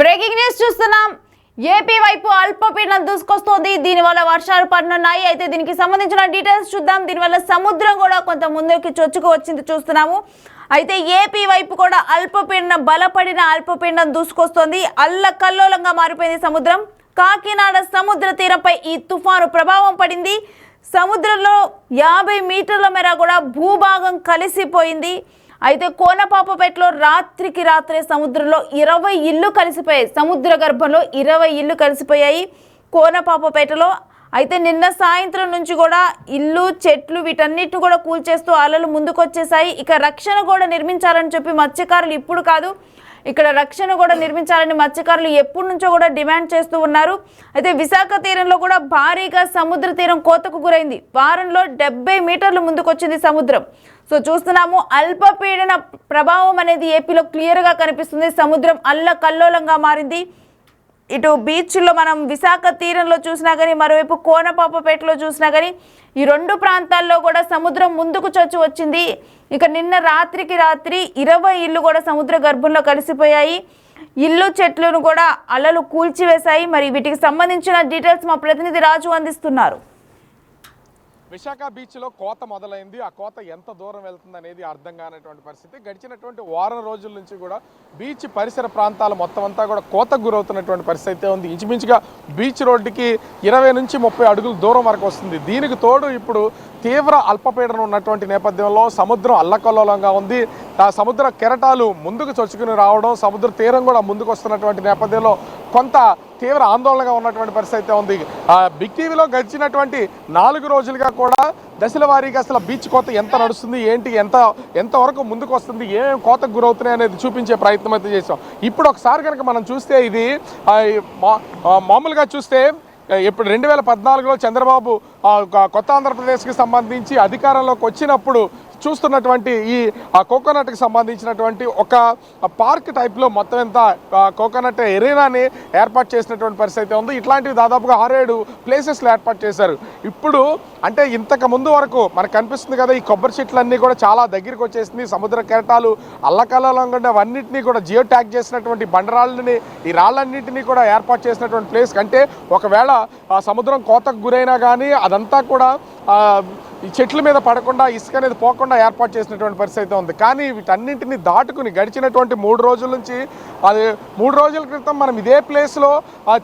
Breaking news చూస్తున్నాం. AP వైపు అల్పపీడనం దూసుకొస్తోంది. దీనివల్ల వర్షాలు పడనున్నాయి. అయితే దీనికి సంబంధించిన డీటెయిల్స్ చూద్దాం. దీనివల్ల సముద్రం కూడా కొంత ముందుకి చొచ్చుకు వచ్చింది చూస్తున్నాము. అయితే ఏపీ వైపు కూడా బలపడిన అల్పపీడనం దూసుకొస్తోంది. అల్లకల్లోలంగా మారిపోయింది సముద్రం. కాకినాడ సముద్ర తీరంపై ఈ తుఫాను ప్రభావం పడింది. సముద్రంలో 50 మీటర్ల మేర కూడా భూభాగం కలిసిపోయింది. అయితే కోనపాపపేటలో రాత్రికి రాత్రే సముద్రంలో 20 ఇళ్ళు కలిసిపోయాయి. సముద్ర గర్భంలో 20 ఇళ్ళు కలిసిపోయాయి కోనపాపపేటలో. అయితే నిన్న సాయంత్రం నుంచి కూడా ఇల్లు చెట్లు వీటన్నిటిని కూడా కూల్చేస్తూ అలలు ముందుకొచ్చేసాయి. ఇక రక్షణ కూడా నిర్మించాలని చెప్పి మత్స్యకారులు ఇప్పుడు కాదు, ఇక్కడ రక్షణ కూడా నిర్మించాలని మత్స్యకారులు ఎప్పటి నుంచో కూడా డిమాండ్ చేస్తూ ఉన్నారు. అయితే విశాఖ తీరంలో కూడా భారీగా సముద్ర తీరం కోతకు గురైంది. వారంలో 70 మీటర్లు ముందుకొచ్చింది సముద్రం. సో చూస్తున్నాము, అల్పపీడన ప్రభావం అనేది ఏపీలో క్లియర్గా కనిపిస్తుంది. సముద్రం అల్లకల్లోలంగా మారింది. ఇటు బీచ్లో మనం విశాఖ తీరంలో చూసినా కానీ, మరోవైపు కోనపాపపేటలో చూసినా కానీ ఈ రెండు ప్రాంతాల్లో కూడా సముద్రం ముందుకు చొచ్చి వచ్చింది. ఇక నిన్న రాత్రికి రాత్రి 20 ఇళ్ళు కూడా సముద్ర గర్భంలో కలిసిపోయాయి. ఇల్లు చెట్లను కూడా అలలు కూల్చివేశాయి. మరి వీటికి సంబంధించిన డీటెయిల్స్ మా ప్రతినిధి రాజు అందిస్తున్నారు. విశాఖ బీచ్లో కోత మొదలైంది. ఆ కోత ఎంత దూరం వెళ్తుంది అనేది అర్థం కానటువంటి పరిస్థితి. గడిచినటువంటి వారం రోజుల నుంచి కూడా బీచ్ పరిసర ప్రాంతాలు మొత్తం అంతా కూడా కోతకు గురవుతున్నటువంటి పరిస్థితి అయితే ఉంది. ఇంచుమించుగా బీచ్ రోడ్డుకి 20 నుంచి 30 అడుగుల దూరం వరకు వస్తుంది. దీనికి తోడు ఇప్పుడు తీవ్ర అల్పపీడనం ఉన్నటువంటి నేపథ్యంలో సముద్రం అల్లకల్లోలంగా ఉంది. ఆ సముద్ర కెరటాలు ముందుకు చొచ్చుకుని రావడం, సముద్ర తీరం కూడా ముందుకు వస్తున్నటువంటి నేపథ్యంలో కొంత తీవ్ర ఆందోళనగా ఉన్నటువంటి పరిస్థితి అయితే ఉంది. బిగ్ టీవీలో గడిచినటువంటి 4 రోజులుగా కూడా దశల వారీగా అసలు బీచ్ కోత ఎంత నడుస్తుంది, ఏంటి, ఎంతవరకు ముందుకు వస్తుంది, ఏమేమి కోతకు గురవుతున్నాయి అనేది చూపించే ప్రయత్నం అయితే చేసాం. ఇప్పుడు ఒకసారి కనుక మనం చూస్తే ఇది మామూలుగా చూస్తే ఇప్పుడు 2014లో చంద్రబాబు కొత్త ఆంధ్రప్రదేశ్కి సంబంధించి అధికారంలోకి వచ్చినప్పుడు చూస్తున్నటువంటి ఈ కోకోనట్కి సంబంధించినటువంటి ఒక పార్క్ టైప్లో మొత్తం ఎంత కోకోనట్ ఎరీనాని ఏర్పాటు చేసినటువంటి పరిస్థితి ఉంది. ఇట్లాంటివి దాదాపుగా 6-7 ప్లేసెస్లో ఏర్పాటు చేశారు. ఇప్పుడు అంటే ఇంతకు ముందు వరకు మనకు కనిపిస్తుంది కదా, ఈ కొబ్బరి చెట్లన్నీ కూడా చాలా దగ్గరికి వచ్చేసింది. సముద్ర కెరటాలు అల్లకల్లోలంగా అవన్నింటినీ కూడా జియో ట్యాగ్ చేసినటువంటి బండరాళ్ళని, ఈ రాళ్ళన్నింటినీ కూడా ఏర్పాటు చేసినటువంటి ప్లేస్ కంటే ఒకవేళ సముద్రం కోతకు గురైనా కానీ అదంతా కూడా ఈ చెట్ల మీద పడకుండా, ఇసుక అనేది పోకుండా ఏర్పాటు చేసినటువంటి పరిస్థితి ఉంది. కానీ వీటన్నింటినీ దాటుకుని గడిచినటువంటి 3 రోజుల నుంచి, అది 3 రోజుల క్రితం మనం ఇదే ప్లేస్లో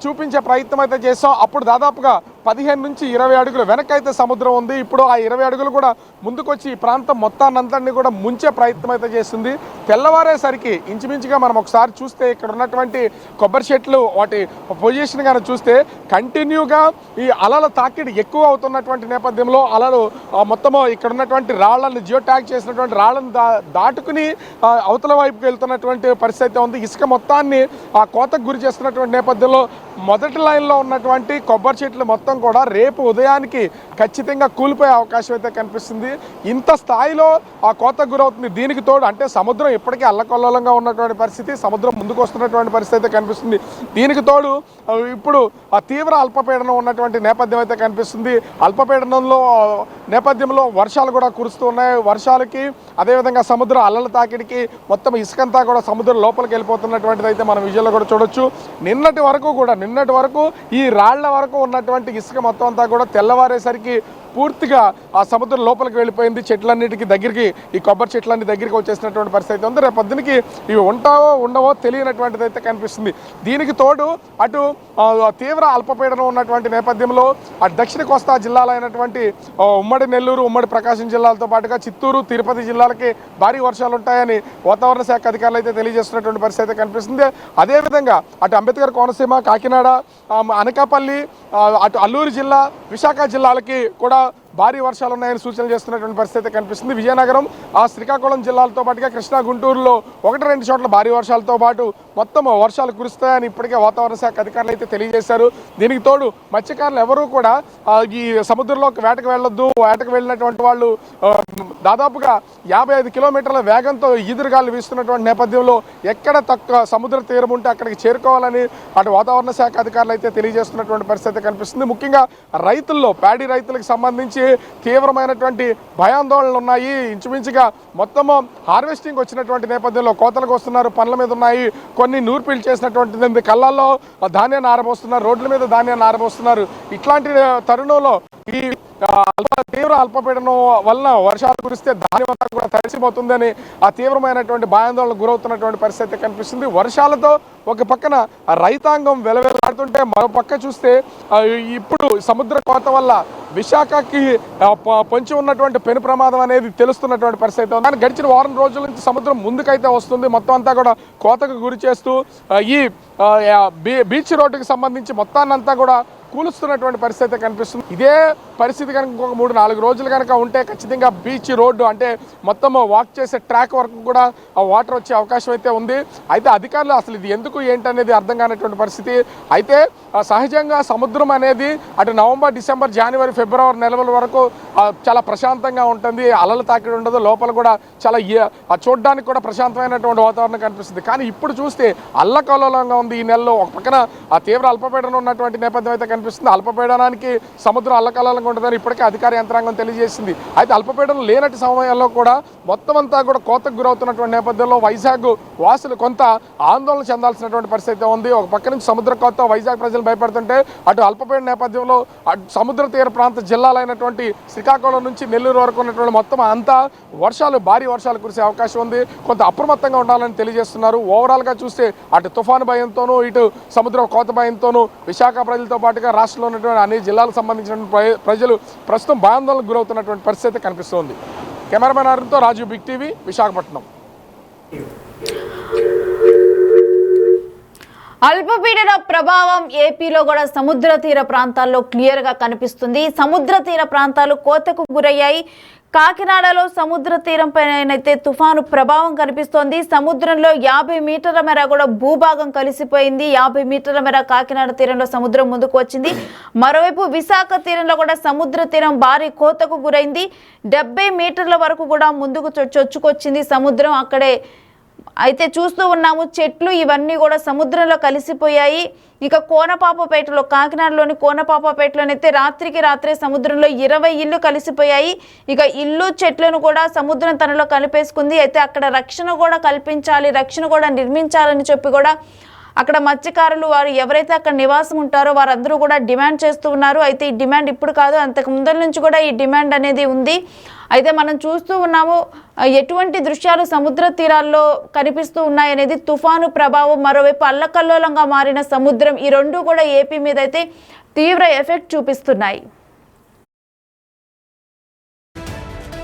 చూపించే ప్రయత్నం అయితే చేసాం. అప్పుడు దాదాపుగా 15 నుంచి 20 అడుగులు వెనకైతే సముద్రం ఉంది. ఇప్పుడు ఆ 20 అడుగులు కూడా ముందుకొచ్చి ఈ ప్రాంతం మొత్తాన్నంతటినీ కూడా ముంచే ప్రయత్నం అయితే చేస్తుంది. తెల్లవారేసరికి ఇంచుమించుగా మనం ఒకసారి చూస్తే ఇక్కడ ఉన్నటువంటి కొబ్బరి చెట్లు వాటి పొజిషన్ కానీ చూస్తే కంటిన్యూగా ఈ అలల తాకిడి ఎక్కువ అవుతున్నటువంటి నేపథ్యంలో అలలు మొత్తము ఇక్కడ ఉన్నటువంటి రాళ్లను, జియో ట్యాగ్ చేసినటువంటి రాళ్లను దాటుకుని అవతల వైపుకి వెళ్తున్నటువంటి పరిస్థితి ఉంది. ఇసుక మొత్తాన్ని ఆ కోతకు గురి చేస్తున్నటువంటి నేపథ్యంలో మొదటి లైన్లో ఉన్నటువంటి కొబ్బరి చెట్లు మొత్తం కూడా రేపు ఉదయానికి ఖచ్చితంగా కూలిపోయే అవకాశం అయితే కనిపిస్తుంది. ఇంత స్థాయిలో ఆ కోతకు గురవుతుంది. దీనికి తోడు అంటే సముద్రం ఇప్పటికే అల్లకల్లోలంగా ఉన్నటువంటి పరిస్థితి, సముద్రం ముందుకు వస్తున్నటువంటి పరిస్థితి అయితే కనిపిస్తుంది. దీనికి తోడు ఇప్పుడు ఆ తీవ్ర అల్పపీడనం ఉన్నటువంటి నేపథ్యం అయితే కనిపిస్తుంది. అల్పపీడనంలో నేపథ్యంలో వర్షాలు కూడా కురుస్తూ ఉన్నాయి. వర్షాలకి అదేవిధంగా సముద్ర అల్లల తాకిడికి మొత్తం ఇసుకంతా కూడా సముద్రం లోపలికి వెళ్ళిపోతున్నటువంటిది అయితే మనం విజువల్లో కూడా చూడొచ్చు. నిన్నటి వరకు ఈ రాళ్ల వరకు ఉన్నటువంటి ఇసుక మొత్తం అంతా కూడా తెల్లవారేసరికి పూర్తిగా ఆ సముద్రం లోపలికి వెళ్ళిపోయింది. చెట్లన్నిటికీ దగ్గరికి, ఈ కొబ్బరి చెట్లన్నీ దగ్గరికి వచ్చేసినటువంటి పరిస్థితి ఉంది. రేపు పొద్దునికి ఇవి ఉంటావో ఉండవో తెలియనటువంటిది అయితే కనిపిస్తుంది. దీనికి తోడు అటు తీవ్ర అల్పపీడనం ఉన్నటువంటి నేపథ్యంలో అటు దక్షిణ కోస్తా జిల్లాలైనటువంటి ఉమ్మడి నెల్లూరు, ఉమ్మడి ప్రకాశం జిల్లాలతో పాటుగా చిత్తూరు, తిరుపతి జిల్లాలకి భారీ వర్షాలు ఉంటాయని వాతావరణ శాఖ అధికారులు అయితే తెలియజేస్తున్నటువంటి పరిస్థితి అయితే కనిపిస్తుంది. అదేవిధంగా అటు అంబేద్కర్ కోనసీమ, కాకినాడ, అనకాపల్లి, అటు అల్లూరు జిల్లా, విశాఖ జిల్లాలకి కూడా భారీ వర్షాలు ఉన్నాయని సూచనలు చేస్తున్నటువంటి పరిస్థితి కనిపిస్తుంది. విజయనగరం, శ్రీకాకుళం జిల్లాలతో పాటుగా కృష్ణా, గుంటూరులో 1-2 చోట్ల భారీ వర్షాలతో పాటు మొత్తం వర్షాలు కురుస్తాయని ఇప్పటికే వాతావరణ శాఖ అధికారులు అయితే తెలియజేశారు. దీనికి తోడు మత్స్యకారులు ఎవరూ కూడా ఈ సముద్రంలోకి వేటకు వెళ్ళొద్దు, వేటకు వెళ్ళినటువంటి వాళ్ళు దాదాపుగా 55 కిలోమీటర్ల వేగంతో ఈదురుగాలు వీస్తున్నటువంటి నేపథ్యంలో ఎక్కడ తక్కువ సముద్ర తీరం ఉంటే అక్కడికి చేరుకోవాలని అటు వాతావరణ శాఖ అధికారులు అయితే తెలియజేస్తున్నటువంటి పరిస్థితి కనిపిస్తుంది. ముఖ్యంగా రైతుల్లో, ప్యాడీ రైతులకు సంబంధించి సంబంధించి తీవ్రమైనటువంటి భయాందోళనలు ఉన్నాయి. ఇంచుమించుగా మొత్తము హార్వెస్టింగ్ వచ్చినటువంటి నేపథ్యంలో కోతలకు వస్తున్నారు, పనుల మీద ఉన్నాయి, కొన్ని నూర్పిలు చేసినటువంటి కళ్ళల్లో ధాన్యాన్ని ఆరబోస్తున్నారు, రోడ్ల మీద ధాన్యాన్ని ఆరబోస్తున్నారు. ఇట్లాంటి తరుణంలో ఈ తీవ్ర అల్పపీడనం వలన వర్షాలు కురిస్తే ధాన్యం అంతా కూడా తడిసిపోతుందని ఆ తీవ్రమైనటువంటి భయాందోళనకు గురవుతున్నటువంటి పరిస్థితి కనిపిస్తుంది. వర్షాలతో ఒక పక్కన రైతాంగం వెలవెలాడుతుంటే మరో పక్క చూస్తే ఇప్పుడు సముద్ర కోత వల్ల విశాఖకి పొంచి ఉన్నటువంటి పెను ప్రమాదం అనేది తెలుస్తున్నటువంటి పరిస్థితి ఉంది. గడిచిన వారం రోజుల నుంచి సముద్రం ముందుకైతే వస్తుంది, మొత్తం అంతా కూడా కోతకు గురి చేస్తూ ఈ బీచ్ రోడ్డుకి సంబంధించి మొత్తాన్నంతా కూడా కూలుస్తున్నటువంటి పరిస్థితి కనిపిస్తుంది. ఇదే పరిస్థితి కనుక ఇంకొక 3-4 రోజులు కనుక ఉంటే ఖచ్చితంగా బీచ్ రోడ్డు అంటే మొత్తం వాక్ చేసే ట్రాక్ వరకు కూడా వాటర్ వచ్చే అవకాశం అయితే ఉంది. అయితే అధికారులు అసలు ఇది ఎందుకు ఏంటనేది అర్థం కానటువంటి పరిస్థితి. అయితే సహజంగా సముద్రం అనేది అటు నవంబర్, డిసెంబర్, జనవరి, ఫిబ్రవరి నెలల వరకు చాలా ప్రశాంతంగా ఉంటుంది, అలలు తాకిడి ఉండదు, లోపల కూడా చాలా చూడడానికి కూడా ప్రశాంతమైనటువంటి వాతావరణం కనిపిస్తుంది. కానీ ఇప్పుడు చూస్తే అల్లకల్లోలంగా ఉంది. ఈ నెలలో ఒక పక్కన ఆ తీవ్ర అల్పపీడనం ఉన్నటువంటి నేపథ్యం అయితే కనిపిస్తుంది. అల్పపీడనానికి సముద్రం అల్లకల్లోలంగా ఉంటుందని ఇప్పటికే అధికార యంత్రాంగం తెలియజేసింది. అయితే అల్పపీడనం లేనటి సమయంలో కూడా మొత్తం అంతా కూడా కోతకు గురవుతున్నటువంటి నేపథ్యంలో వైజాగ్ వాసులు కొంత ఆందోళన చెందాల్సినటువంటి పరిస్థితి ఉంది. ఒక పక్క నుంచి సముద్ర కోత వైజాగ్ ప్రజలు భయపడుతుంటే అటు అల్పపీడన నేపథ్యంలో అటు సముద్ర తీర ప్రాంత జిల్లాలైనటువంటి శ్రీకాకుళం నుంచి నెల్లూరు వరకు ఉన్నటువంటి మొత్తం అంతా భారీ వర్షాలు కురిసే అవకాశం ఉంది. కొంత అప్రమత్తంగా ఉండాలని తెలియజేస్తున్నారు. ఓవరాల్గా చూస్తే అటు తుఫాను భయంతోనూ ఇటు సముద్ర కోత భయంతోనూ విశాఖ ప్రజలతో పాటుగా రాష్ట్రంలో ఉన్నటువంటి అన్ని జిల్లాలకు సంబంధించిన ప్రజలు ప్రస్తుతం భయాందోళనకు గురవుతున్నటువంటి పరిస్థితి కనిపిస్తోంది. కెమెరామెన్ అరుణ్తో రాజు, బిగ్ టీవీ, విశాఖపట్నం. అల్పపీడన ప్రభావం ఏపీలో కూడా సముద్ర తీర ప్రాంతాల్లో క్లియర్ గా కనిపిస్తుంది. సముద్ర తీర ప్రాంతాలు కోతకు గురయ్యాయి. కాకినాడలో సముద్ర తీరం పైనైతే తుఫాను ప్రభావం కనిపిస్తోంది. సముద్రంలో 50 మీటర్ల మేర కూడా భూభాగం కలిసిపోయింది. 50 మీటర్ల మేర కాకినాడ తీరంలో సముద్రం ముందుకు వచ్చింది. మరోవైపు విశాఖ తీరంలో కూడా సముద్ర తీరం భారీ కోతకు గురైంది. 70 మీటర్ల వరకు కూడా ముందుకు చొచ్చుకొచ్చింది సముద్రం. అక్కడే అయితే చూస్తూ ఉన్నాము, చెట్లు ఇవన్నీ కూడా సముద్రంలో కలిసిపోయాయి. ఇక కోనపాపపేటలో, కాకినాడలోని కోనపాపపేటలోనైతే రాత్రికి రాత్రే సముద్రంలో 20 ఇళ్ళు కలిసిపోయాయి. ఇక ఇల్లు చెట్లను కూడా సముద్రం తనలో కలిపేసుకుంది. అయితే అక్కడ రక్షణ కూడా కల్పించాలి, రక్షణ కూడా నిర్మించాలని చెప్పి కూడా అక్కడ మత్స్యకారులు వారు ఎవరైతే అక్కడ నివాసం ఉంటారో వారందరూ కూడా డిమాండ్ చేస్తూ ఉన్నారు. అయితే ఈ డిమాండ్ ఇప్పుడు కాదు, అంతకు ముందర నుంచి కూడా ఈ డిమాండ్ అనేది ఉంది. అయితే మనం చూస్తూ ఉన్నాము ఎటువంటి దృశ్యాలు సముద్ర తీరాల్లో కనిపిస్తూ ఉన్నాయనేది. తుఫాను ప్రభావం, మరోవైపు అల్లకల్లోలంగా మారిన సముద్రం, ఈ రెండు కూడా ఏపీ మీద అయితే తీవ్ర ఎఫెక్ట్ చూపిస్తున్నాయి.